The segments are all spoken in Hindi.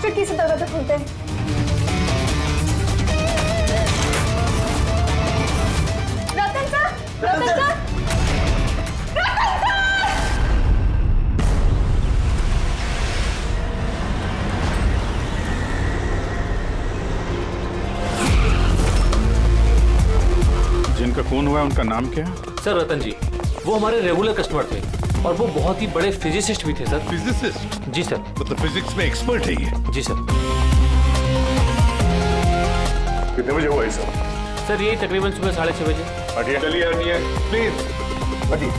मास्टर की से दरवाजा खोलते हैं। रतन सर, रतन सर, रतन सर! जिनका खून हुआ है उनका नाम क्या है? सर रतन जी, वो हमारे रेगुलर कस्टमर थे और वो बहुत ही बड़े फिजिसिस्ट भी थे सर। फिजिसिस्ट? जी सर। मतलब फिजिक्स में एक्सपर्ट है ये? जी सर। कितने बजे हुआ ये सब? सर यही तकरीबन सुबह 6:30 बजे। हटिए, चलिए हटिए प्लीज, हटिए।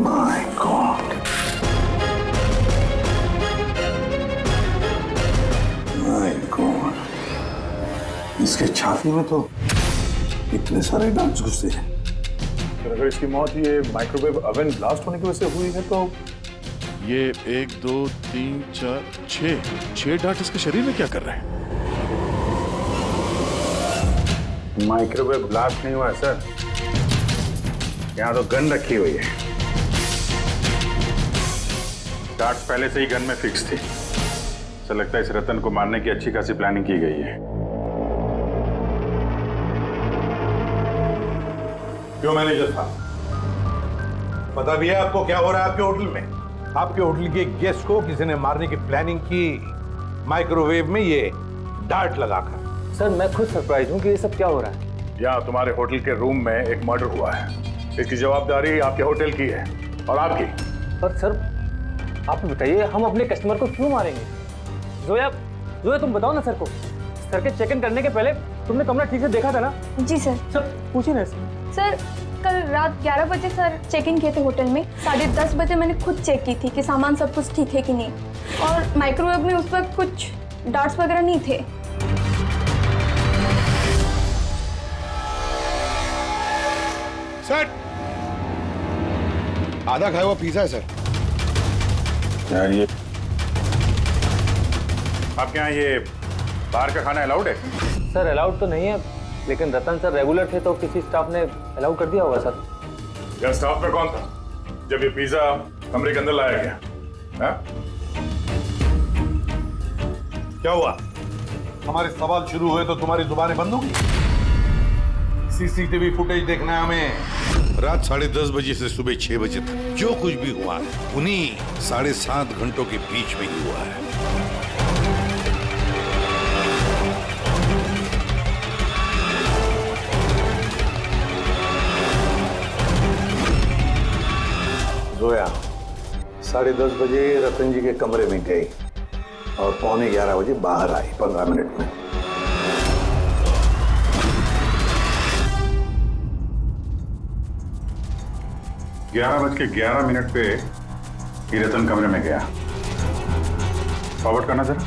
माय गॉड, माय गॉड, इसके छाती में तो इतने सारे डार्ट्स घुसे हैं। अगर इसकी मौत ये माइक्रोवेव ओवन ब्लास्ट होने की वजह से हुई है तो ये 1 2 3 4 6 डार्ट इसके शरीर में क्या कर रहे हैं? माइक्रोवेव ब्लास्ट नहीं हुआ सर, यहाँ तो गन रखी हुई है। डार्ट्स पहले से ही गन में फिक्स थी। ऐसा लगता है इस रतन को मारने की अच्छी खासी प्लानिंग की गई है। क्यों मैनेजर साहब, पता भी है आपको क्या हो रहा है आपके होटल में? आपके होटल के गेस्ट को किसी ने मारने की प्लानिंग की, माइक्रोवेव में ये डार्ट लगाकर। सर मैं खुद सरप्राइज हूँ कि ये सब क्या हो रहा है। यहाँ तुम्हारे होटल के रूम में एक मर्डर हुआ है, इसकी जवाबदारी आपके होटल की है और आपकी। पर सर आप बताइए, हम अपने कस्टमर को क्यों मारेंगे? जोया, जोया तुम बताओ ना सर को। सर के चेक इन करने के पहले तुमने कमरा ठीक से देखा था ना? जी सर। सर पूछिए ना सर कल रात 11 बजे सर चेक इन किए थे होटल में। 10:30 बजे मैंने खुद चेक की थी कि सामान सब कुछ ठीक है कि नहीं, और माइक्रोवेव में उस वक्त कुछ डार्ट्स वगैरह नहीं थे। सर आधा खाया हुआ पिज्जा है सर। क्या ये आपके यहाँ ये बाहर का खाना अलाउड है? सर अलाउड तो नहीं है, लेकिन रतन सर रेगुलर थे तो किसी स्टाफ ने अलाउ कर दिया होगा सर। यार स्टाफ में कौन था जब ये पिज्जा कमरे के अंदर लाया गया? हा? क्या हुआ? हमारे सवाल शुरू हुए तो तुम्हारी जुबानें बंद हो गई? सीसीटीवी फुटेज देखना है हमें। रात 10:30 बजे से सुबह 6 बजे तक जो कुछ भी हुआ उन्हीं 7.5 घंटों के बीच में ही हुआ है। जोया 10:30 बजे रतन जी के कमरे में गई और 11:15 बजे बाहर आई 15 मिनट में। ग्यारह 11:11 पे ये रतन कमरे में गया। फॉरवर्ड करना जरा।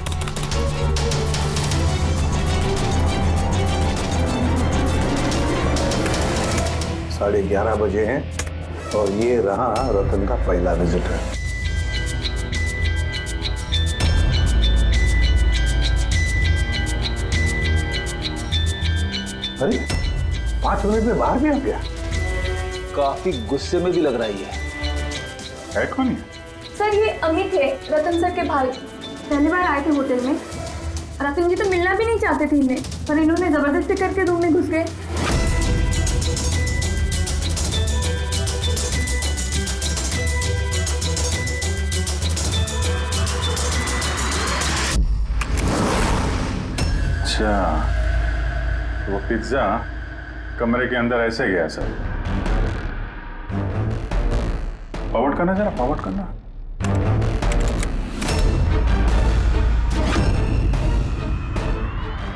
साढ़े 11 बजे हैं और ये रहा रतन का पहला विजिटर। अरे 5 मिनट में बाहर भी आ गया। काफी गुस्से में भी लग रही है कौन है? सर ये अमित है, रतन सर के भाई। पहली बार आए थे होटल में। रतन जी तो मिलना भी नहीं चाहते थे इन्हें, पर इन्होंने जबरदस्ती करके रूम में घुस गए। अच्छा, वो पिज्जा कमरे के अंदर ऐसे गया सर। फॉरवर्ड करना जरा, फॉरवर्ड करना।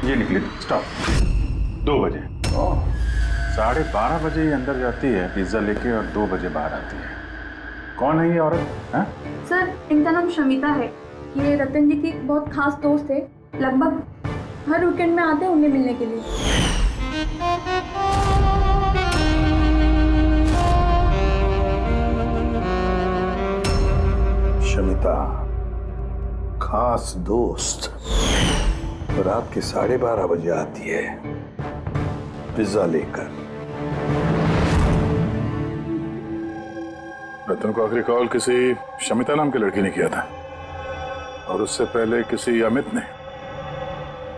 ये निकली स्टॉप 2 बजे। ओह, 12:30 बजे ये अंदर जाती है पिज्जा लेके और 2 बजे बाहर आती है। कौन है ये औरत? हाँ सर इनका नाम शमिता है। ये रतन जी की बहुत खास दोस्त है। लगभग हर वीकेंड में आते हैं उन्हें मिलने के लिए। शमिता खास दोस्त रात के 12:30 बजे आती है पिज्जा लेकर। रतन को आखिरी कॉल किसी शमिता नाम की लड़की ने किया था और उससे पहले किसी अमित ने।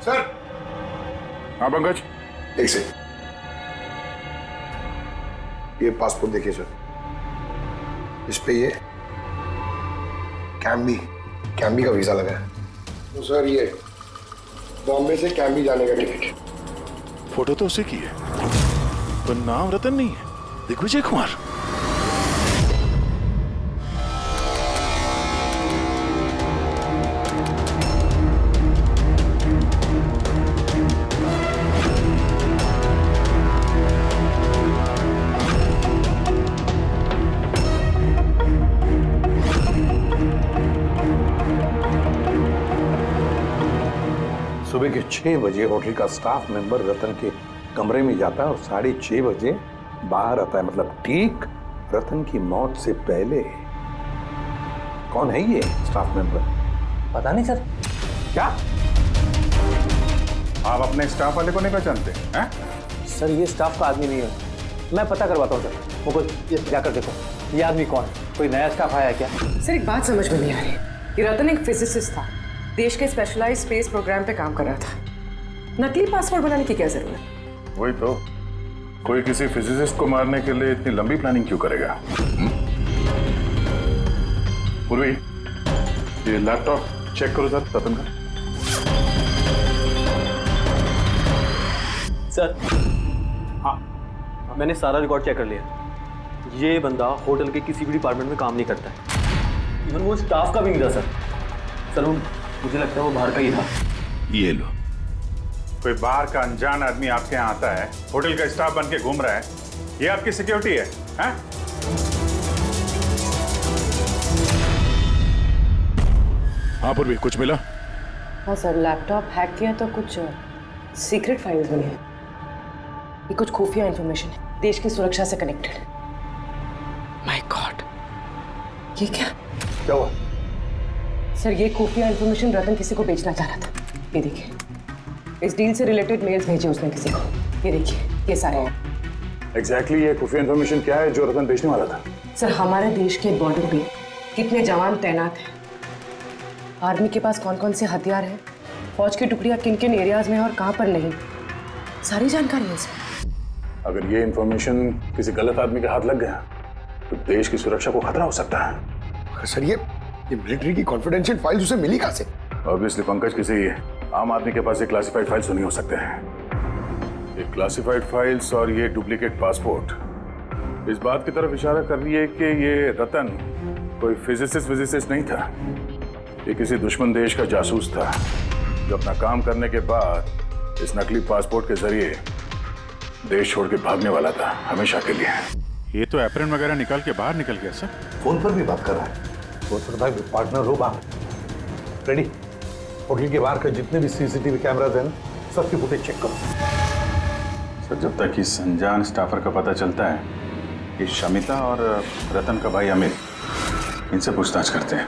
सर हाँ पंकज, एक सेकंड, ये पासपोर्ट देखिए सर, इस पे ये कैम्बी का वीजा लगा है। तो सर ये बॉम्बे से कैम्बी जाने का टिकट। फोटो तो उसी की है पर नाम रतन नहीं है, दिग्विजय कुमार। सुबह के 6 बजे होटल का स्टाफ मेंबर रतन के कमरे में जाता है और 6:30 बजे बाहर आता है, मतलब ठीक रतन की मौत से पहले। कौन है ये स्टाफ मेंबर? पता नहीं सर। क्या आप अपने स्टाफ वाले को नहीं पहचानते हैं? सर ये स्टाफ का आदमी नहीं है, मैं पता करवाता हूँ सर। मुकुल ये जाकर देखो ये आदमी कौन है, कोई नया स्टाफ आया है क्या? सर एक बात समझ में नहीं आ रही, ये रतन एक फिजिसिस्ट था, देश के स्पेशलाइज्ड स्पेस प्रोग्राम पे काम कर रहा था। नकली पासपोर्ट बनाने की क्या जरूरत? वही तो, कोई किसी फिजिसिस्ट को मारने के लिए इतनी लंबी प्लानिंग क्यों करेगा? पूर्वी, ये लैपटॉप चेक करो सर रतन का। सर हाँ, मैंने सारा रिकॉर्ड चेक कर लिया। ये बंदा होटल के किसी भी डिपार्टमेंट में काम नहीं करता है, इवन वो स्टाफ का भी नहीं था सर। सर मुझे लगता है वो बाहर का ही था। ये लो। कोई बाहर का अनजान आदमी आपके यहाँ आता है, होटल का स्टाफ बन के घूम रहा है, ये आपकी सिक्योरिटी है? हाँ पूर्वी, कुछ मिला? हाँ सर, लैपटॉप हैक किया तो कुछ सीक्रेट फाइल्स मिली है। ये कुछ खुफिया इंफॉर्मेशन है, देश की सुरक्षा से कनेक्टेड। माय गॉड, ये क्या हुआ? सर ये खुफिया इंफॉर्मेशन रतन किसी को बेचना चाह रहा था। ये देखिए, इस डील से रिलेटेड मेल्स भेजे उसने किसी को। ये देखिए, ये सारे हैं। एग्जैक्टली ये खुफिया इंफॉर्मेशन क्या है जो रतन बेचने वाला था? सर हमारे देश के बॉर्डर पे कितने जवान तैनात हैं, आर्मी के पास कौन कौन से हथियार हैं, फौज की टुकड़ियां किन किन एरियाज में और कहाँ पर नहीं, सारी जानकारी है इसमें। अगर ये इंफॉर्मेशन किसी गलत आदमी के हाथ लग गया तो देश की सुरक्षा को खतरा हो सकता है। सर ये मिलिट्री की कॉन्फिडेंशियल फाइल्स उसे मिली कहाँ से? ऑब्वियसली पंकज, किसी आम आदमी के पास ये क्लासिफाइड फाइल्स नहीं हो सकते हैं। ये क्लासिफाइड फाइल्स और ये डुप्लीकेट पासपोर्ट इस बात की तरफ इशारा कर रही है कि ये रतन कोई फिजिसिस्ट नहीं था, ये किसी दुश्मन देश का जासूस था जो अपना काम करने के बाद इस नकली पासपोर्ट के जरिए देश छोड़ के भागने वाला था हमेशा के लिए। ये तो एप्रन वगैरह निकाल के बाहर निकल गया सर। फोन पर भी बात कर रहा है। फोन पर भाई पार्टनर हो बाहर। रेडी, होटल के बाहर के जितने भी सीसीटीवी कैमराज हैं ना, सबकी फुटेज चेक करो। सर जब तक इस अनजान स्टाफर का पता चलता है, ये शमिता और रतन का भाई अमित, इनसे पूछताछ करते हैं।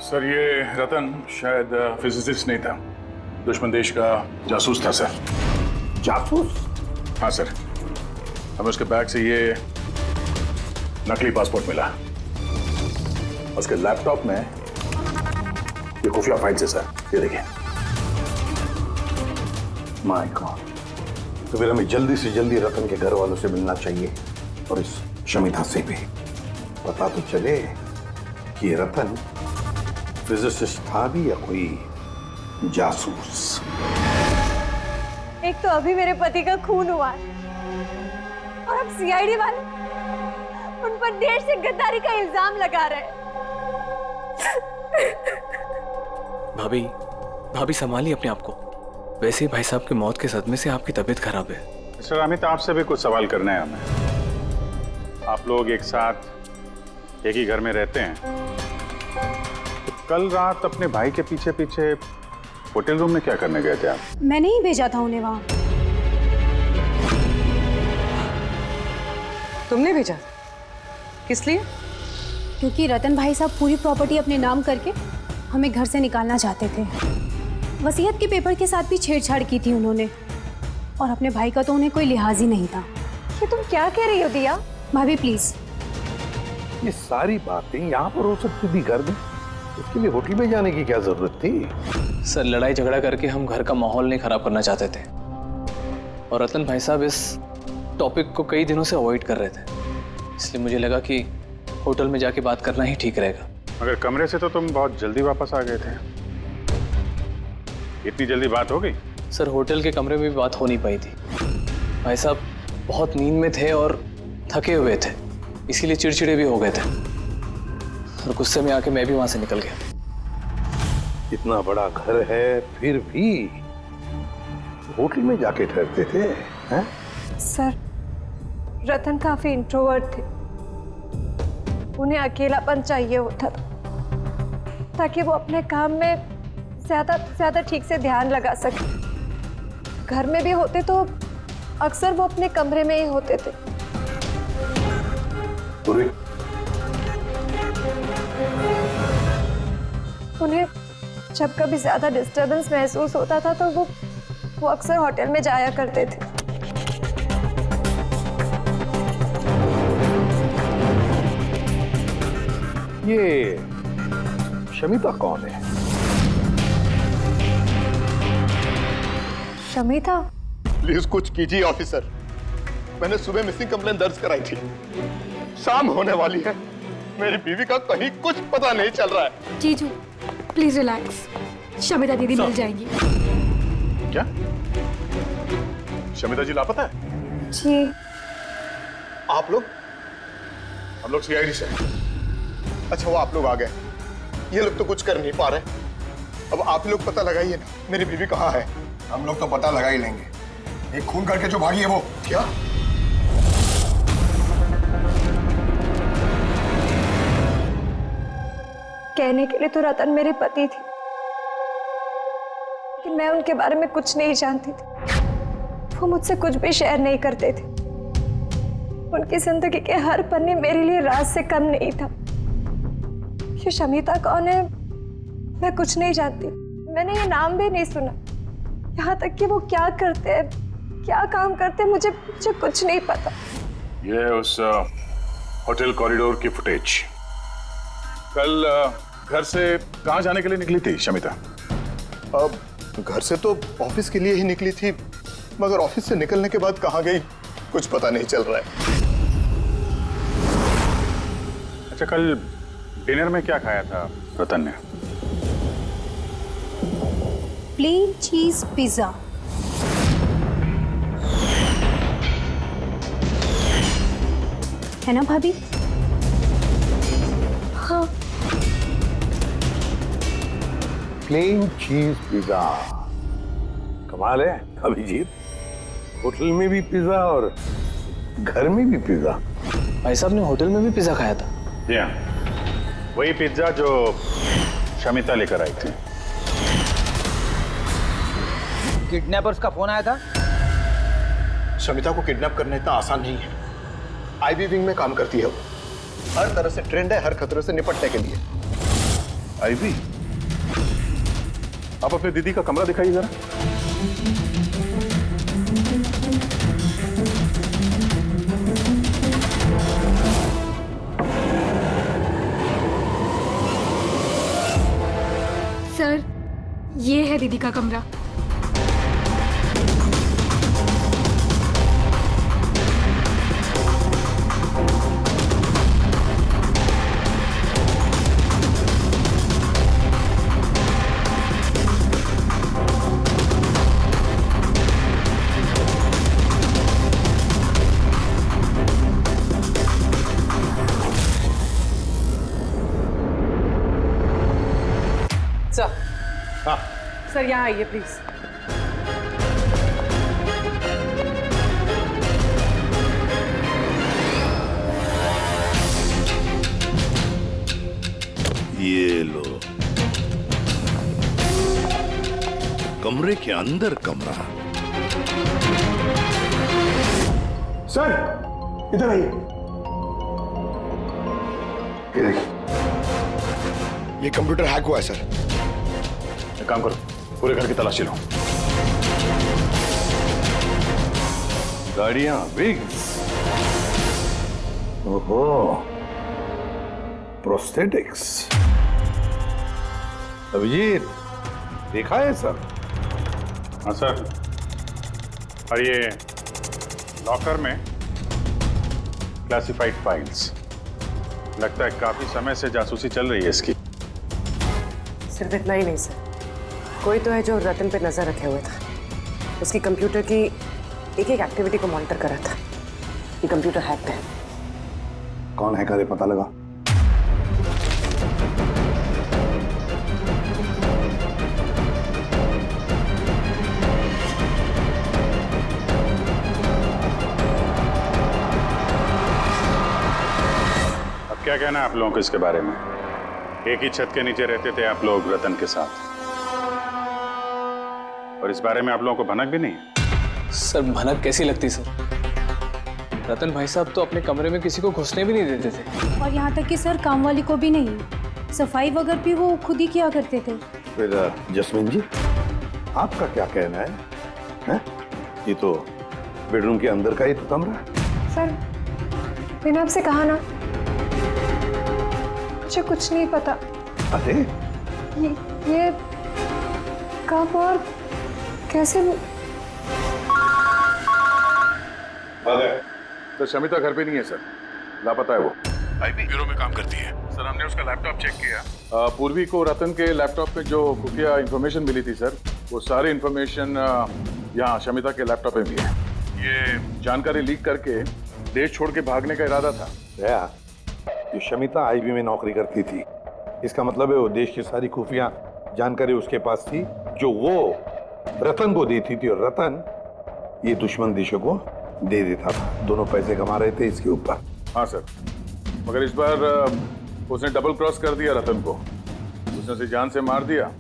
सर ये रतन शायद फिजिसिस्ट नहीं था, दुश्मन देश का जासूस था सर। जासूस? हाँ सर, हमें उसके बैग से ये नकली पासपोर्ट मिला, उसके लैपटॉप में ये खुफिया फाइल्स है सर, ये देखिए। माय गॉड, तो फिर हमें जल्दी से जल्दी रतन के घर वालों से मिलना चाहिए और इस शमिता से भी पता तो चले कि ये रतन फिजिसिस्ट था भी या कोई जासूस। एक तो अभी मेरे पति का खून हुआ है और अब सीआईडी वाले उन पर देश से गद्दारी का इल्जाम लगा रहे हैं। भाभी संभालिए अपने आप को। वैसे ही भाई साहब की मौत के सदमे से आपकी तबीयत खराब है। मिस्टर अमित, आपसे भी कुछ सवाल करने हैं हमें। आप लोग एक साथ एक ही घर में रहते हैं, तो कल रात अपने भाई के पीछे पीछे होटल रूम में क्या करने गए थे आप? मैंने ही भेजा था उन्हें वहां। तुमने भेजा? किस लिए? क्योंकि रतन भाई साहब पूरी प्रॉपर्टी अपने नाम करके हमें घर से निकालना चाहते थे। वसीयत के पेपर के साथ भी छेड़छाड़ की थी उन्होंने, और अपने भाई का तो उन्हें कोई लिहाज ही नहीं था। ये तुम क्या कह रही हो दिया? भाभी प्लीज। ये सारी बातें यहाँ पर हो सकती थी घर में, इसके लिए होटल में जाने की क्या जरूरत थी? सर लड़ाई झगड़ा करके हम घर का माहौल नहीं खराब करना चाहते थे, और रतन भाई साहब इस टॉपिक को कई दिनों से अवॉइड कर रहे थे, इसलिए मुझे लगा कि होटल में जाके बात करना ही ठीक रहेगा। मगर कमरे से तो तुम बहुत जल्दी वापस आ गए थे, इतनी जल्दी बात हो गई? सर होटल के कमरे में भी बात हो नहीं पाई थी। भाई साहब बहुत नींद में थे और थके हुए थे, इसीलिए चिड़चिड़े भी हो गए थे, और गुस्से में आके मैं भी वहां से निकल गया। इतना बड़ा घर है फिर भी होटल में जाके ठहरते थे हैं? सर रतन काफी इंट्रोवर्ट थे, उन्हें अकेलापन चाहिए होता था ताकि वो अपने काम में ज्यादा ठीक से ध्यान लगा सके। घर में भी होते तो अक्सर वो अपने कमरे में ही होते थे। उन्हें जब कभी ज्यादा डिस्टरबेंस महसूस होता था तो वो अक्सर होटल में जाया करते थे। ये शमिता कौन है? शमिता? प्लीज कुछ कीजिए ऑफिसर, मैंने सुबह मिसिंग कंप्लेन दर्ज कराई थी, शाम होने वाली है, मेरी बीवी का कहीं कुछ पता नहीं चल रहा है। जीजू प्लीज रिलैक्स, शमिता दीदी मिल जाएंगी। क्या शमिता जी लापता है? जी। आप लोग? हम लोग सीआईडी से। अच्छा वो आप लोग आ गए, ये लोग तो कुछ कर नहीं पा रहे, अब आप लोग पता लगाइए ना मेरी बीवी कहाँ है। हम लोग तो पता लगा ही लेंगे, एक खून करके जो भागी है वो। क्या? कहने के लिए तो रतन मेरे पति थे, लेकिन मैं उनके बारे में कुछ नहीं जानती थी। वो मुझसे कुछ भी शेयर नहीं करते थे। उनकी जिंदगी के हर पन्ने मेरे लिए राज से कम नहीं था। ये शमिता कौन है मैं कुछ नहीं जानती, मैंने ये नाम भी नहीं सुना। यहाँ तक कि वो क्या करते हैं, क्या काम करते हैं, मुझे कुछ नहीं पता। ये उस होटल कॉरिडोर की फुटेज। कल घर से कहाँ जाने के लिए निकली थी शमिता? अब घर से तो ऑफिस के लिए ही निकली थी, मगर ऑफिस से निकलने के बाद कहाँ गई कुछ पता नहीं चल रहा है। अच्छा कल डिनर में क्या खाया था रतन ने? प्लेन चीज पिज्जा। है ना भाभी? हाँ। प्लेन चीज पिज्जा, कमाल है अभिजीत, होटल में भी पिज्जा और घर में भी पिज्जा। भाई साहब ने होटल में भी पिज्जा खाया था? वही पिज्जा जो शमिता लेकर आई थी। किडनैपर्स का फोन आया था। शमिता को किडनैप करना इतना आसान नहीं है। आईबी विंग में काम करती है वो, हर तरह से ट्रेंड है हर खतरे से निपटने के लिए। आईवी, आप अपने दीदी का कमरा दिखाइए जरा। सर ये है दीदी का कमरा। सर। हाँ। सर यहाँ आइए प्लीज। ये लो, कमरे के अंदर कमरा। सर इधर आइए। ये कंप्यूटर हैक हुआ है सर। एक काम करो, पूरे घर की तलाशी लो। गाड़ियां, विग्स, ओहो, प्रोस्थेटिक्स। अभिजीत, देखा है सर? हाँ सर। और ये लॉकर में क्लासिफाइड फाइल्स, लगता है काफी समय से जासूसी चल रही है इसकी। सिर्फ इतना ही नहीं सर, कोई तो है जो रतन पे नजर रखे हुए था। उसकी कंप्यूटर की एक एक एक्टिविटी को मॉनिटर कर रहा था। ये कंप्यूटर हैक है। कौन हैकर है पता लगा? अब क्या कहना है आप लोगों को इसके बारे में? एक ही छत के नीचे रहते थे आप लोग रतन के साथ, और इस बारे में आप लोगों को भनक भी नहीं है? सर भनक कैसी लगती सर? रतन भाई साहब तो अपने कमरे में किसी को घुसने भी नहीं देते थे। और यहाँ तक कि सर काम वाली को भी नहीं, सफाई वगैरह भी वो खुद ही किया करते थे। फिर जस्मीन जी, आपका क्या कहना है? हैं? ये तो बेडरूम के अंदर का ही तो कमरा है। सर मैंने आपसे कहा ना, मुझे कुछ नहीं पता। अरे ये कब और कैसे? तो शमिता घर पे नहीं है सर, लापता है वो। आईबी ब्यूरो में काम करती है। सर हमने उसका लैपटॉप चेक किया। पूर्वी को रतन के लैपटॉप पे जो खुफिया इंफॉर्मेशन मिली थी सर, वो सारी इंफॉर्मेशन यहाँ शमिता के लैपटॉप पे भी है। ये जानकारी लीक करके देश छोड़ के भागने का इरादा था। ये शमिता आईबी में नौकरी करती थी, इसका मतलब है वो देश की सारी खुफिया जानकारी उसके पास थी, जो वो रतन को देती थी, और रतन ये दुश्मन देशों को दे देता था। दोनों पैसे कमा रहे थे इसके ऊपर। हाँ सर, मगर इस बार उसने डबल क्रॉस कर दिया रतन को। उसने उसे जान से मार दिया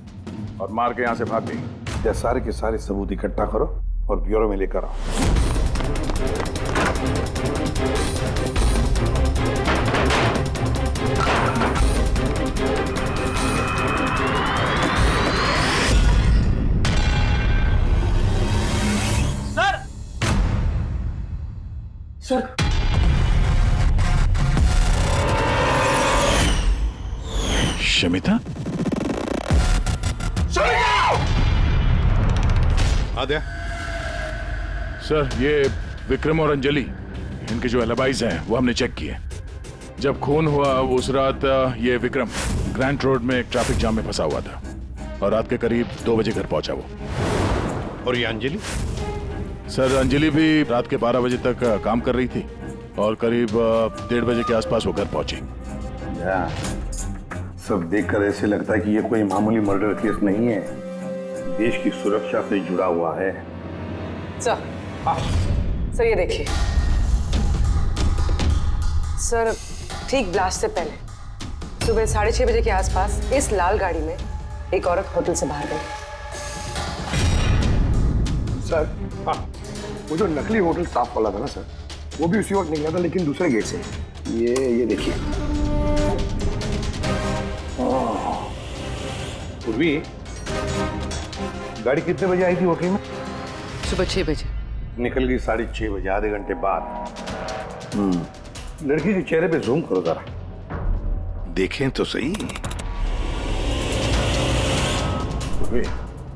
और मार के यहाँ से भाग गई। या सारे के सारे सबूत इकट्ठा करो और ब्यूरो में लेकर आओ। सर शमिता? आद्या? सर ये विक्रम और अंजलि, इनके जो एलिबाइज हैं वो हमने चेक किए। जब खून हुआ उस रात ये विक्रम ग्रैंड रोड में एक ट्रैफिक जाम में फंसा हुआ था, और रात के करीब 2 बजे घर पहुंचा वो। और ये अंजलि? सर अंजलि भी रात के 12 बजे तक काम कर रही थी, और करीब 1:30 बजे के आसपास वो घर पहुंची। सब देखकर ऐसे लगता है कि ये कोई मामूली मर्डर केस नहीं है, देश की सुरक्षा से जुड़ा हुआ है। सर ये देखिए सर, ठीक ब्लास्ट से पहले सुबह 6:30 बजे के आसपास इस लाल गाड़ी में एक औरत होटल से बाहर गई। सर वो जो नकली होटल स्टाफ वाला था ना सर, वो भी उसी वक्त निकला था, लेकिन दूसरे गेट से। ये देखिए। पूर्वी, गाड़ी कितने बजे आई थी होटल में? सुबह 6 बजे। निकल गई 6:30 बजे, आधे घंटे बाद। लड़की के चेहरे पे जूम करो जरा, देखें तो सही।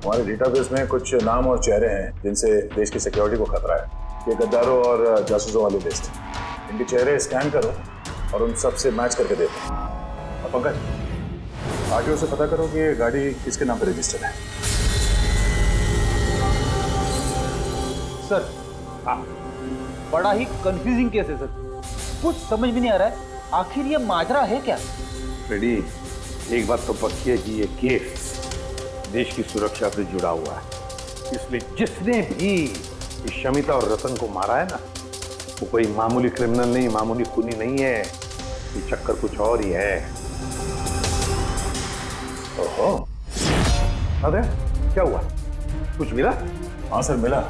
हमारे डेटाबेस में कुछ नाम और चेहरे हैं जिनसे देश की सिक्योरिटी को खतरा है। ये गद्दारों और जासूसों वाली लिस्ट। इनके चेहरे स्कैन करो और उन सब से मैच करके देखो। और पंकज, आरटीओ से पता करो कि ये गाड़ी किसके नाम पर रजिस्टर्ड है। सर बड़ा ही कंफ्यूजिंग केस है सर, कुछ समझ में नहीं आ रहा है आखिर ये माजरा है क्या। फ्रेडी, एक बात तो पक्की है कि ये केस देश की सुरक्षा से जुड़ा हुआ है, इसलिए जिसने भी इस शमिता और रतन को मारा है ना, वो कोई मामूली क्रिमिनल नहीं, मामूली खूनी नहीं है। ये चक्कर कुछ और ही है। ओहो, अरे क्या हुआ, कुछ मिला? हाँ सर, मिला।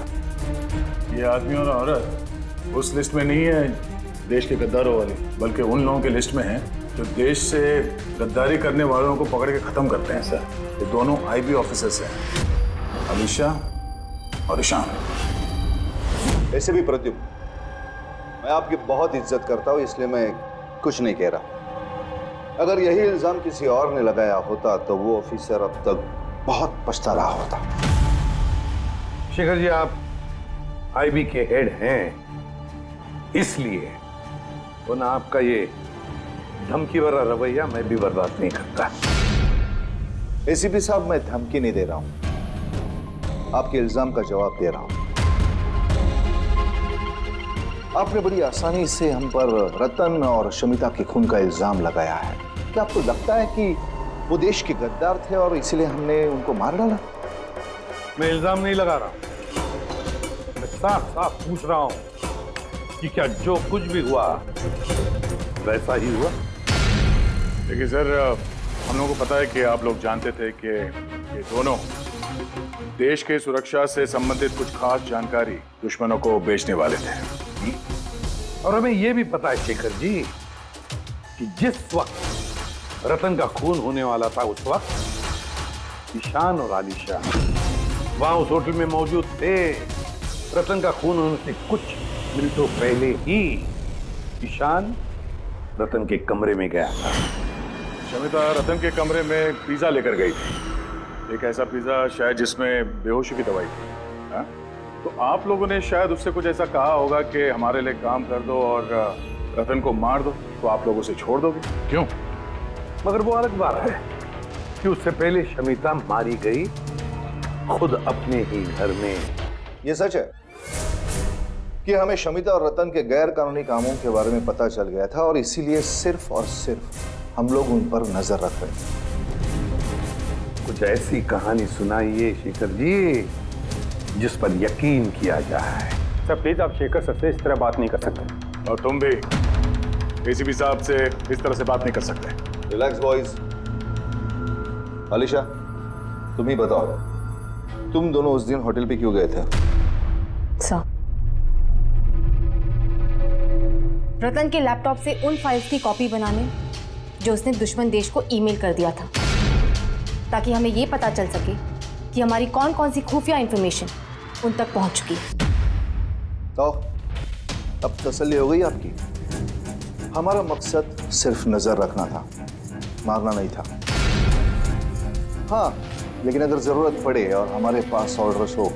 ये आदमी और औरत उस लिस्ट में नहीं है देश के गद्दारों वाली, बल्कि उन लोगों की लिस्ट में है जो देश से गद्दारी करने वालों को पकड़ के खत्म करते हैं सर। ये दोनों आईबी ऑफिसर्स हैं, अलीशा और ईशान। ऐसे भी प्रद्युम्न, मैं आपकी बहुत इज्जत करता हूँ, इसलिए मैं कुछ नहीं कह रहा। अगर यही इल्जाम किसी और ने लगाया होता तो वो ऑफिसर अब तक बहुत पछता रहा होता। शेखर जी, आप आईबी के हेड हैं, इसलिए तो ना आपका ये धमकी भरा रवैया मैं भी बर्दाश्त नहीं करता। एसीपी साहब, मैं धमकी नहीं दे रहा हूं, आपके इल्जाम का जवाब दे रहा हूं। आपने बड़ी आसानी से हम पर रतन और शमिता के खून का इल्जाम लगाया है। क्या आपको लगता है कि वो देश के गद्दार थे और इसीलिए हमने उनको मार डाला? मैं इल्जाम नहीं लगा रहा हूं, मैं साफ साफ पूछ रहा हूं कि क्या जो कुछ भी हुआ वैसा ही हुआ? देखिए सर, हम लोगों को पता है कि आप लोग जानते थे कि ये दोनों देश के सुरक्षा से संबंधित कुछ खास जानकारी दुश्मनों को बेचने वाले थे। और हमें यह भी पता है शेखर जी कि जिस वक्त रतन का खून होने वाला था उस वक्त ईशान और आलिशा वहां उस होटल में मौजूद थे। रतन का खून होने से कुछ मिनटों पहले ही ईशान रतन के कमरे में गया था। शमिता रतन के कमरे में पिज्जा लेकर गई थी, एक ऐसा पिज्जा शायद जिसमें बेहोशी की दवाई थी। हा? तो आप लोगों ने शायद उससे कुछ ऐसा कहा होगा कि हमारे लिए काम कर दो और रतन को मार दो, तो आप लोग उसे छोड़ दोगे? क्यों? मगर वो अलग बात है कि उससे पहले शमिता मारी गई खुद अपने ही घर में। ये सच है कि हमें शमिता और रतन के गैर कानूनी कामों के बारे में पता चल गया था और इसीलिए सिर्फ और सिर्फ हम लोग उन पर नजर रख रहे थे। कुछ ऐसी कहानी सुनाइए शेखर जी जिस पर यकीन किया जाए। सर प्लीज, आप शेखर सर से इस तरह बात नहीं कर सकते। और तुम भी एसीपी साहब से इस तरह से बात नहीं कर सकते। Relax boys. आलिशा, तुम ही बताओ, तुम दोनों उस दिन होटल पे क्यों गए थे? सर, रतन के लैपटॉप से उन फाइल्स की कॉपी बनाने जो उसने दुश्मन देश को ईमेल कर दिया था, ताकि हमें ये पता चल सके कि हमारी कौन कौन सी खुफिया इंफॉर्मेशन उन तक पहुंच चुकी है। तो अब तसल्ली हो गई आपकी? हमारा मकसद सिर्फ नजर रखना था, मारना नहीं था। हाँ, लेकिन अगर जरूरत पड़े और हमारे पास ऑर्डर्स हो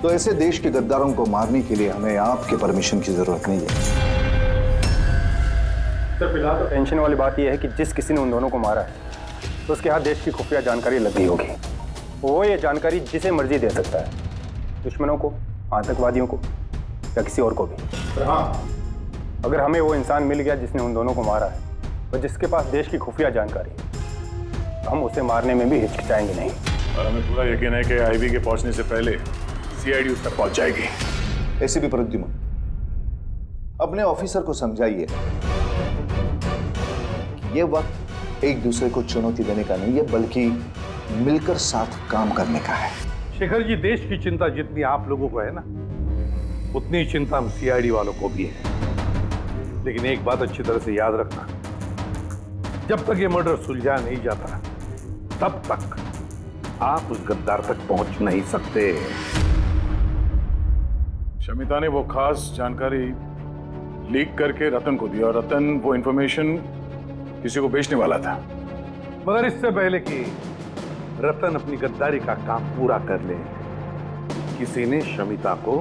तो ऐसे देश के गद्दारों को मारने के लिए हमें आपके परमिशन की जरूरत नहीं है। सर फिलहाल तो टेंशन वाली बात यह है कि जिस किसी ने उन दोनों को मारा है तो उसके हाथ देश की खुफिया जानकारी लग गई होगी। वो ये जानकारी जिसे मर्जी दे सकता है, दुश्मनों को, आतंकवादियों को या किसी और को भी। हाँ, अगर हमें वो इंसान मिल गया जिसने उन दोनों को मारा है और जिसके पास देश की खुफिया जानकारी है, तो हम उसे मारने में भी हिचकिचाएंगे नहीं। और हमें पूरा यकीन है कि आईबी के पहुंचने से पहले सीआईडी उस तक पहुंच जाएगी। एसीपी प्रद्युमन, अपने ऑफिसर को समझाइए कि ये वक्त एक दूसरे को चुनौती देने का नहीं है, बल्कि मिलकर साथ काम करने का है। शेखर जी, देश की चिंता जितनी आप लोगों को है ना, उतनी चिंता हम सीआईडी वालों को भी है। लेकिन एक बात अच्छी तरह से याद रखना, जब तक ये मर्डर सुलझा नहीं जाता तब तक आप उस गद्दार तक पहुंच नहीं सकते। शमिता ने वो खास जानकारी लीक करके रतन को दी और रतन वो इंफॉर्मेशन किसी को बेचने वाला था। मगर इससे पहले कि रतन अपनी गद्दारी का काम पूरा कर ले, किसी ने शमिता को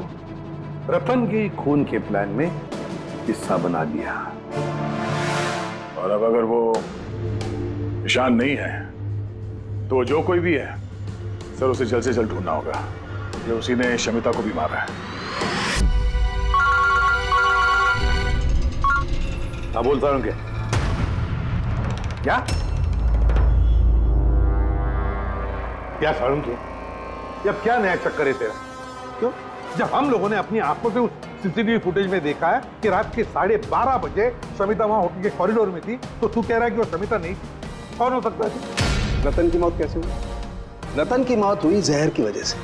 रतन के खून के प्लान में हिस्सा बना दिया। और अब अगर वो ईशान नहीं है तो जो कोई भी है सर, उसे जल्द से जल्द ढूंढना होगा। ये उसी ने शमिता को भी मारा है। हाँ, बोलता हूं क्या क्या सारुण के? अब क्या नया चक्कर है तेरा? क्यों? जब हम लोगों ने अपनी आंखों से उस सीसीटीवी फुटेज में देखा है कि रात के 12:30 बजे शमिता वहां होटल के कॉरिडोर में थी, तो तू कह रहा है कि वो शमिता नहीं थी? कौन हो सकता है? रतन की मौत कैसे हुई? रतन की मौत हुई जहर की वजह से।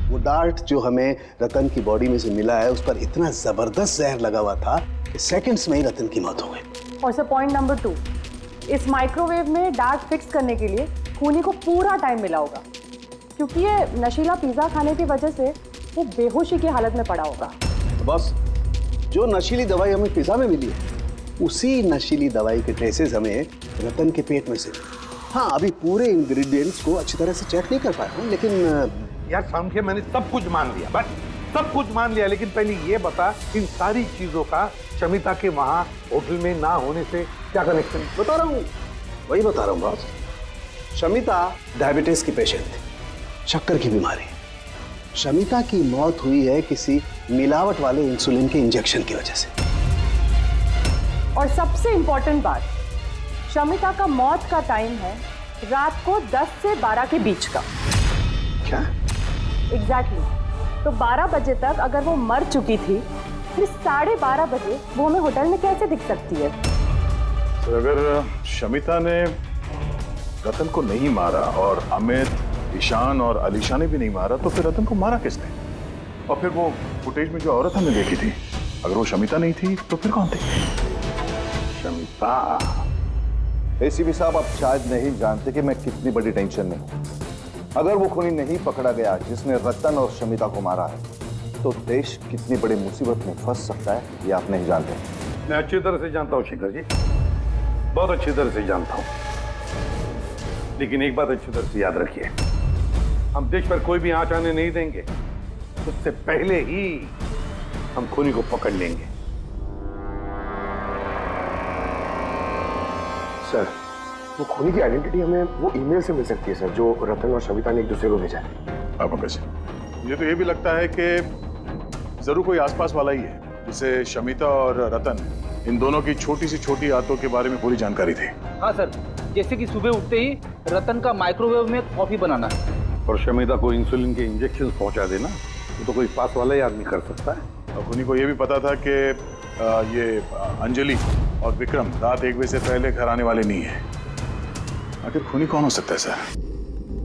वो डार्ट जो हमें रतन की बॉडी में से मिला है, उस पर इतना जबरदस्त जहर लगा हुआ था कि सेकंड्स में ही रतन की मौत हो गई। और सर पॉइंट नंबर 2, इस माइक्रोवेव में डार्ट फिक्स करने के लिए खूनी को पूरा टाइम मिला होगा, क्योंकि ये नशीला पिज्जा खाने की वजह से वो बेहोशी की हालत में पड़ा होगा। बॉस, जो नशीली दवाई हमें पिज्जा में मिली है उसी नशीली दवाई के ट्रेसेस हमें रतन के पेट में से। हाँ, अभी पूरे इंग्रेडिएंट्स को अच्छी तरह से चेक नहीं कर पाया हूँ, लेकिन यार सामने मैंने सब कुछ मान लिया, बस सब कुछ मान लिया, लेकिन पहले ये बता इन सारी चीजों का शमिता के वहां होटल में ना होने से क्या कनेक्शन? बता रहा हूँ, वही बता रहा हूँ बॉस। शमिता डायबिटीज की पेशेंट थी, शक्कर की बीमारी। शमिता की मौत हुई है किसी मिलावट वाले इंसुलिन के इंजेक्शन की वजह से। और सबसे इंपॉर्टेंट बात, शमिता का मौत का टाइम है रात को 10 से 12 के बीच का। क्या? एग्जैक्टली। तो 12 बजे तक अगर वो मर चुकी थी, फिर 12:30 बजे वो हमें होटल में कैसे दिख सकती है? तो अगर शमिता ने रतन को नहीं मारा और अमित, ईशान और अलीशा ने भी नहीं मारा, तो फिर रतन को मारा किसने? और फिर वो फुटेज में जो औरत हमने देखी थी, अगर वो शमिता नहीं थी तो फिर कौन थी? शमिता। एसीपी साहब, आप शायद नहीं जानते कि मैं कितनी बड़ी टेंशन में हूं। अगर वो खूनी नहीं पकड़ा गया जिसने रतन और शमिता को मारा है, तो देश कितनी बड़ी मुसीबत में फंस सकता है, ये आप नहीं जानते। मैं अच्छी तरह से जानता हूँ शेखर जी, बहुत अच्छी तरह से जानता हूँ, लेकिन एक बात अच्छी तरह से याद रखिए, हम देश पर कोई भी आंच आने नहीं देंगे, उससे पहले ही हम खूनी को पकड़ लेंगे। सर, वो खूनी की आइडेंटिटी हमें वो ईमेल से मिल सकती है सर, जो रतन और शमिता ने एक दूसरे को भेजा है। आपको कैसे? मुझे तो ये भी लगता है कि जरूर कोई आसपास वाला ही है जिसे शमिता और रतन, इन दोनों की छोटी सी छोटी आदतों के बारे में पूरी जानकारी थी। हाँ सर, जैसे कि सुबह उठते ही रतन का माइक्रोवेव में कॉफी बनाना और शमिता को इंसुलिन के इंजेक्शन पहुंचा देना, वो तो कोई पास वाला ही आदमी कर सकता है। और खूनी को ये भी पता था कि ये अंजलि और विक्रम रात 1 बजे से पहले घर आने वाले नहीं है। आखिर खूनी कौन हो सकता है सर?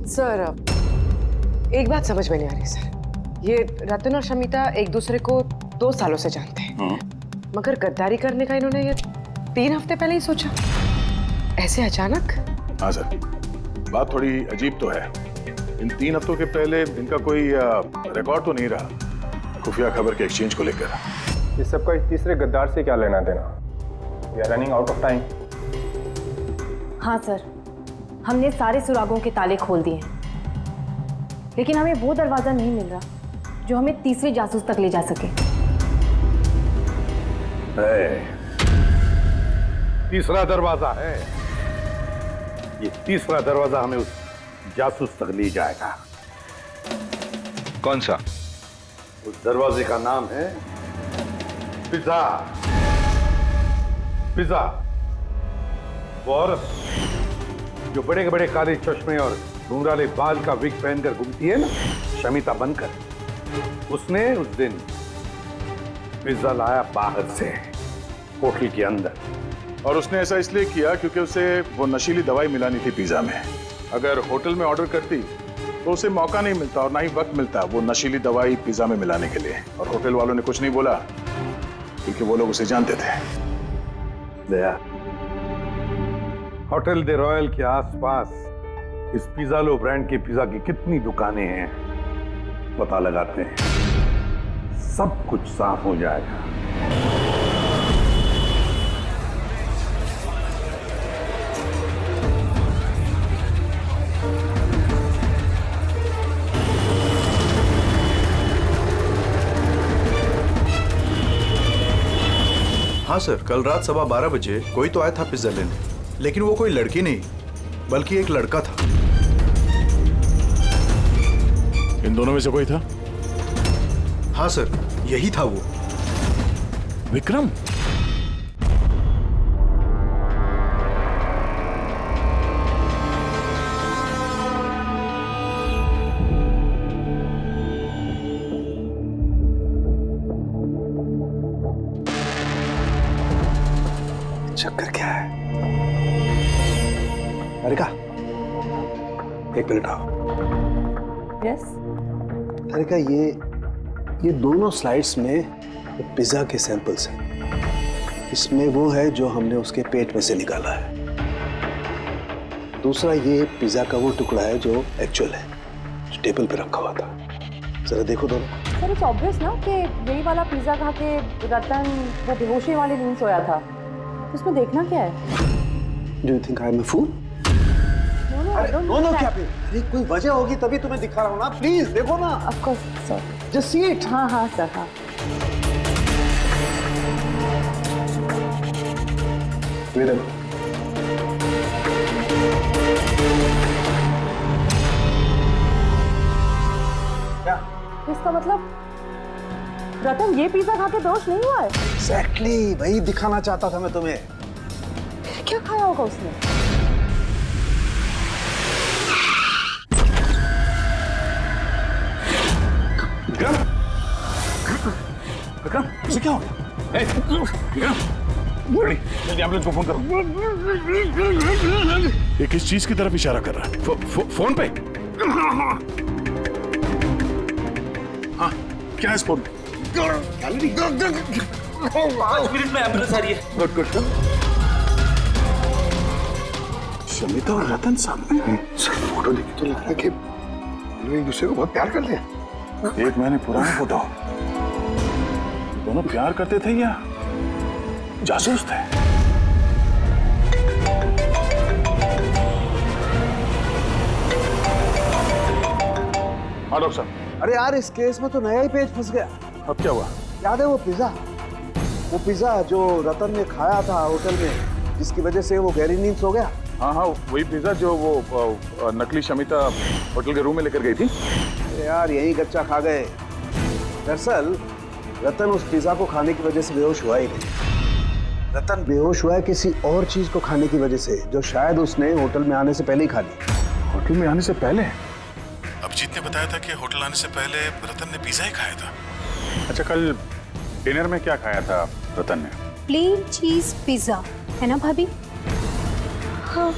सर, एक बात समझ में नहीं आ रही सर। ये रतन और शमिता एक दूसरे को 2 सालों से जानते हैं, मगर गद्दारी करने का इन्होंने ये 3 हफ्ते पहले ही सोचा, ऐसे अचानक? हाँ सर, बात थोड़ी अजीब तो है। इन 3 हफ्तों के पहले इनका कोई रिकॉर्ड तो नहीं रहा खुफिया खबर के एक्सचेंज को लेकर। इस सबका इस तीसरे गद्दार से क्या लेना देना? We are running out of time. हाँ सर, हमने सारे सुरागों के ताले खोल दिए हैं, लेकिन हमें वो दरवाजा नहीं मिल रहा जो हमें तीसरे जासूस तक ले जा सके। तीसरा दरवाजा है, ये तीसरा दरवाजा हमें उस जासूस तक ले जाएगा। कौन सा? उस दरवाजे का नाम है पिज्जा। पिज्जा, वो औरत जो बड़े बड़े काले चश्मे और घुंघराले बाल का विग पहनकर घूमती है ना, शमिता बनकर, उसने उस दिन पिज्जा लाया बाहर से होटल के अंदर। और उसने ऐसा इसलिए किया क्योंकि उसे वो नशीली दवाई मिलानी थी पिज्जा में। अगर होटल में ऑर्डर करती तो उसे मौका नहीं मिलता और ना ही वक्त मिलता वो नशीली दवाई पिज्जा में मिलाने के लिए। और होटल वालों ने कुछ नहीं बोला क्योंकि वो लोग उसे जानते थे। दया, होटल दे रॉयल के आसपास इस पिज़्ज़ालो ब्रांड के पिज्जा की कितनी दुकानें हैं पता लगाते हैं, सब कुछ साफ हो जाएगा। हाँ सर, कल रात 12:15 बजे कोई तो आया था पिज्जा लेने, लेकिन वो कोई लड़की नहीं बल्कि एक लड़का था। इन दोनों में से कोई था? हाँ सर, यही था वो। विक्रम? चक्कर क्या है? अरिका, 1 मिनट आओ। यस। अरिका, ये दोनों स्लाइड्स में पिज्जा के सैंपल्स हैं। इसमें वो है जो हमने उसके पेट में से निकाला है, दूसरा ये पिज्जा का वो टुकड़ा है जो एक्चुअल है, जो टेबल पे रखा हुआ था। जरा देखो दोनों। सर इट्स ऑब्वियस ना कि यही वाला पिज्जा खा के रतन वो बेहोशी वाली नींद सोया था। उसमें देखना क्या है? Do you think I am a fool? No क्या पे? अरे कोई वजह होगी तभी तुम्हें दिखा रहा हूँ ना, प्लीज देखो ना। Of course sir, just see it. हाँ हाँ सर, हाँ। क्या? इसका मतलब रतन ये पिज्जा खा के बेहोश नहीं हुआ है? एग्जैक्टली वही दिखाना चाहता था मैं तुम्हें। क्या खाया होगा उसने? विक्रम, विक्रम, उसे क्या हो गया? विक्रम, जल्दी एम्बुलेंस को फोन करो। ये किस चीज की तरफ इशारा कर रहा है? फोन पे? हाँ, क्या है इस फोन में? 5 मिनट में एम्बुलेंस आ रही है। Good good. शमिता और रतन सामने। सिर्फ फोटो देखी तो लग रहा है कि लोग एक दूसरे को बहुत प्यार करते हैं। 1 महीने पुराना फोटो। दोनों प्यार करते थे या जासूस थे? हाँ डॉक्टर साहब। अरे यार इस केस में तो नया ही पेज फंस गया। अब क्या हुआ? याद है वो पिज्जा जो रतन ने खाया था होटल में, जिसकी वजह से वो गहरी नींद सो गया? हाँ हाँ, वही पिज्जा जो वो नकली शमिता होटल के रूम में लेकर गई थी। यार यही कच्चा खा गए। दरअसल रतन उस पिज्जा को खाने की वजह से बेहोश हुआ ही नहीं। रतन बेहोश हुआ है किसी और चीज को खाने की वजह से, जो शायद उसने होटल में आने से पहले ही खा ली। होटल में आने से पहले? अभिजीत ने बताया था कि होटल आने से पहले रतन ने पिज्जा ही खाया था। अच्छा, कल डिनर में क्या खाया था रतन ने? प्लेन चीज पिज्जा, है ना भाभी? हाँ।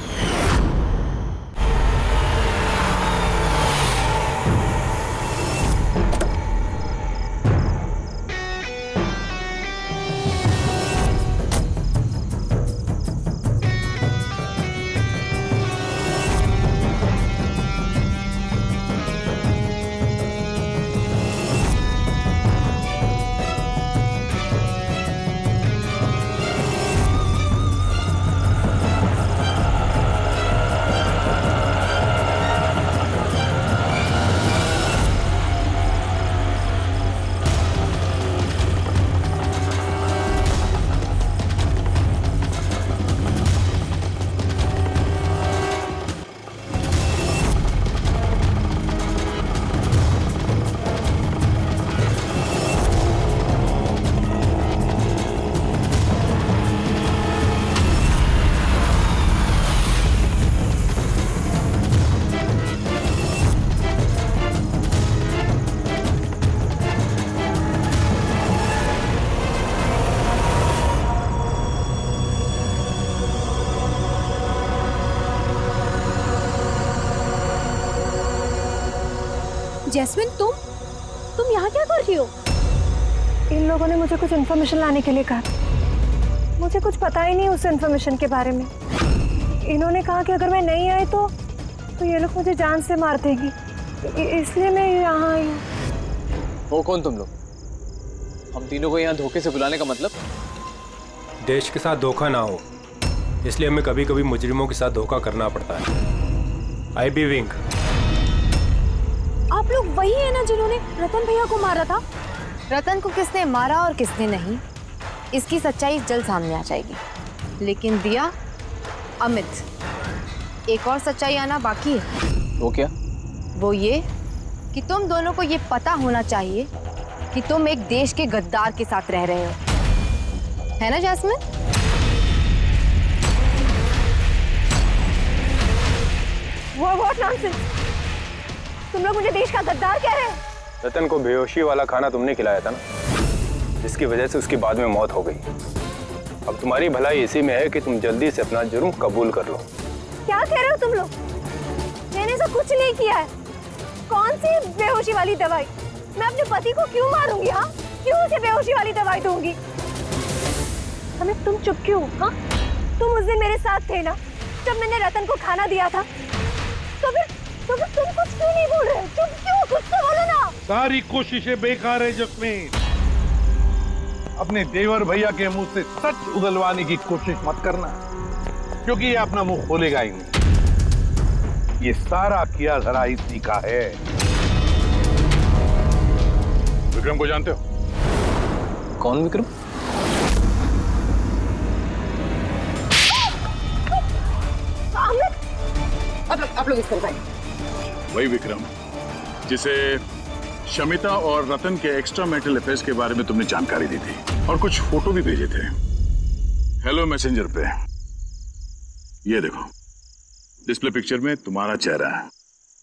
जैस्मिन, तुम यहाँ क्या कर रही हो? इन लोगों ने मुझे कुछ इन्फॉर्मेशन लाने के लिए कहा। मुझे कुछ पता ही नहीं उस इन्फॉर्मेशन के बारे में। इन्होंने कहा कि अगर मैं नहीं आई तो ये लोग मुझे जान से मार देंगे, इसलिए मैं यहाँ आई हूँ। वो कौन तुम लोग? हम तीनों को यहाँ धोखे से बुलाने का मतलब? देश के साथ धोखा ना हो, इसलिए हमें कभी कभी मुजरिमों के साथ धोखा करना पड़ता है। आई बी विंग। आप लोग वही है ना जिन्होंने रतन भैया को मारा था? रतन को किसने मारा और किसने नहीं, इसकी सच्चाई जल्द सामने आ जाएगी। लेकिन दिया, अमित, एक और सच्चाई आना बाकी है। वो क्या? वो ये कि तुम दोनों को ये पता होना चाहिए कि तुम एक देश के गद्दार के साथ रह रहे हो, है ना जैस्मिन? What nonsense! तुम लोग मुझे देश का गद्दार कह रहे हैं? रतन को बेहोशी वाला खाना तुमने खिलाया था ना, जिसकी वजह से उसकी बाद में मौत हो गई। अब तुम्हारी भलाई इसी में है कि तुम जल्दी से अपना जुर्म कबूल कर लो। क्या कह रहे हो तुम लोग? मैंने ऐसा कुछ नहीं किया है। कौन सी बेहोशी वाली दवाई? मैं अपने पति को क्यों मारूंगी? हाँ, क्यों उसे बेहोशी वाली दवाई दूंगी? हमें तुम चुप क्यों? हाँ, तुम उस दिन मेरे साथ थे ना, जब मैंने रतन को खाना दिया था। तो फिर तुम कुछ क्यों नहीं बोल रहे? चुप क्यों? कुछ तो बोलो ना। सारी कोशिशें बेकार है जस्मीन। अपने देवर भैया के मुंह से सच उगलवाने की कोशिश मत करना, क्योंकि ये अपना मुंह खोलेगा ही नहीं। ये सारा किया धरा इसी का है। विक्रम को जानते हो? कौन विक्रम? आप लोग इसको बताइए। वही विक्रम जिसे शमिता और रतन के एक्स्ट्रा मैरिटल अफेयर्स के बारे में तुमने जानकारी दी थी और कुछ फोटो भी भेजे थे हेलो मैसेंजर पे। ये देखो, डिस्प्ले पिक्चर में तुम्हारा चेहरा है।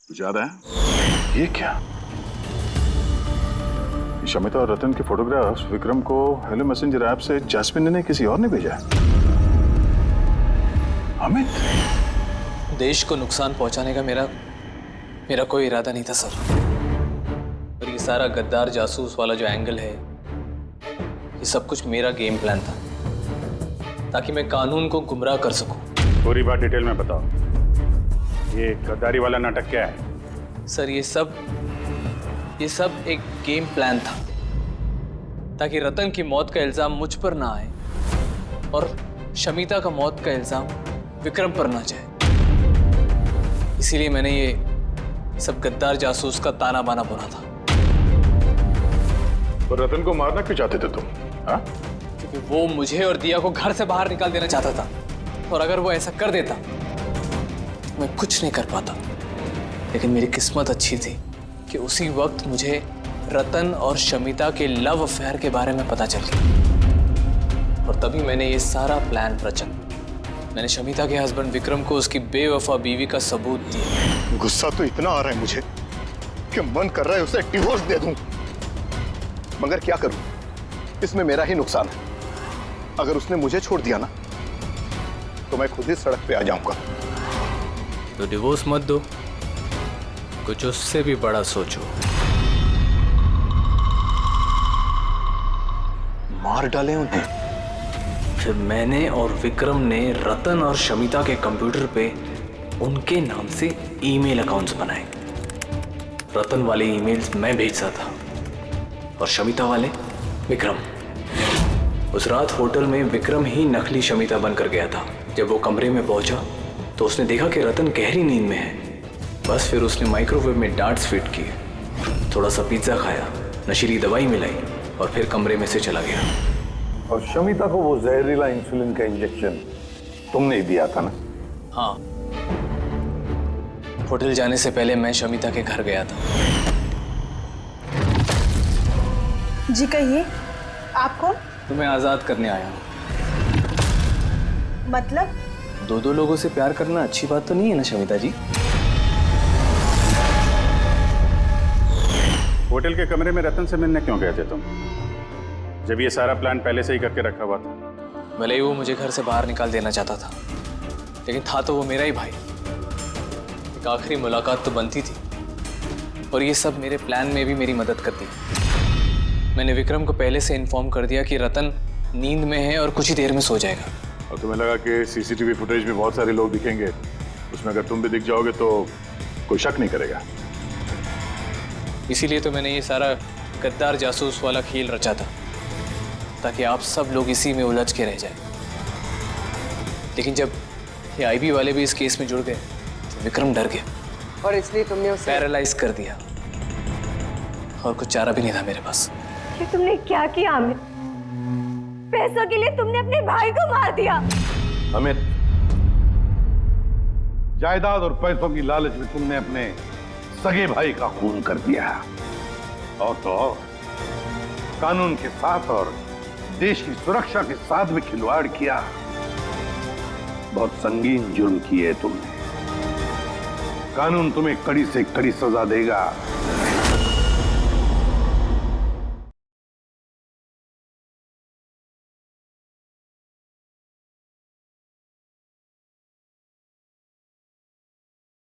कुछ याद है? ये क्या? शमिता और रतन के फोटोग्राफ्स विक्रम को हेलो मैसेंजर ऐप से जैस्मिन ने किसी और ने भेजा है। अमित, देश को नुकसान पहुंचाने का मेरा कोई इरादा नहीं था सर। और ये सारा गद्दार जासूस वाला जो एंगल है, ये सब कुछ मेरा गेम प्लान था, ताकि मैं कानून को गुमराह कर सकूं। पूरी बात डिटेल में बताओ। ये गद्दारी वाला नाटक क्या है? सर ये सब एक गेम प्लान था, ताकि रतन की मौत का इल्जाम मुझ पर ना आए और शमिता का मौत का इल्जाम विक्रम पर ना जाए। इसीलिए मैंने ये सब गद्दार जासूस का ताना बाना बुना था। और रतन को मारना क्यों चाहते थे तुम? हाँ? क्योंकि वो मुझे और दिया को घर से बाहर निकाल देना चाहता था, और अगर वो ऐसा कर देता तो मैं कुछ नहीं कर पाता। लेकिन मेरी किस्मत अच्छी थी कि उसी वक्त मुझे रतन और शमिता के लव अफेयर के बारे में पता चल गया, और तभी मैंने ये सारा प्लान रचा। मैंने शमिता के हस्बैंड विक्रम को उसकी बेवफा बीवी का सबूत दिया। गुस्सा तो इतना आ रहा है मुझे कि मन कर रहा है उसे डिवोर्स दे दूं, मगर क्या करूं? इसमें मेरा ही नुकसान है। अगर उसने मुझे छोड़ दिया ना, तो मैं खुद ही सड़क पे आ जाऊंगा। तो डिवोर्स मत दो, कुछ उससे भी बड़ा सोचो। मार डाले उन्हें। फिर मैंने और विक्रम ने रतन और शमिता के कंप्यूटर पे उनके नाम से ईमेल अकाउंट्स बनाए। रतन वाले ईमेल्स मैं भेजता था और शमिता वाले विक्रम। उस रात होटल में विक्रम ही नकली शमिता बनकर गया था। जब वो कमरे में पहुंचा तो उसने देखा कि रतन गहरी नींद में है। बस फिर उसने माइक्रोवेव में डार्ट्स फिट किए, थोड़ा सा पिज्जा खाया, नशीली दवाई मिलाई और फिर कमरे में से चला गया। और शमिता को वो जहरीला इंसुलिन का इंजेक्शन तुमने ही दिया था ना? हाँ, होटल जाने से पहले मैं शमिता के घर गया था। जी कहिए, आप कौन? तुम्हें आजाद करने आया हूँ। मतलब? दो लोगों से प्यार करना अच्छी बात तो नहीं है ना शमिता जी? होटल के कमरे में रतन से मिलने क्यों गए थे तुम, जब ये सारा प्लान पहले से ही करके रखा हुआ था? भले ही वो मुझे घर से बाहर निकाल देना चाहता था, लेकिन था तो वो मेरा ही भाई। एक आखिरी मुलाकात तो बनती थी, और ये सब मेरे प्लान में भी मेरी मदद करती। मैंने विक्रम को पहले से इन्फॉर्म कर दिया कि रतन नींद में है और कुछ ही देर में सो जाएगा। और तुम्हें लगा कि सीसीटीवी फुटेज में बहुत सारे लोग दिखेंगे, उसमें अगर तुम भी दिख जाओगे तो कोई शक नहीं करेगा। इसीलिए तो मैंने ये सारा गद्दार जासूस वाला खेल रचा था, ताकि आप सब लोग इसी में उलझ के रह जाए। लेकिन जब ये आईबी वाले भी इस केस में जुड़ गए तो विक्रम डर गया, और इसलिए तुमने उसे पैरालाइज कर दिया, और कुछ चारा भी नहीं था मेरे पास। ये तुमने क्या किया अमित? पैसों के लिए तुमने अपने भाई को मार दिया। अमित, जायदाद और पैसों की लालच में तुमने अपने सगे भाई का खून कर दिया, और तो और कानून के साथ और देश की सुरक्षा के साथ भी खिलवाड़ किया। बहुत संगीन जुर्म किए तुमने। कानून तुम्हें कड़ी से कड़ी सजा देगा।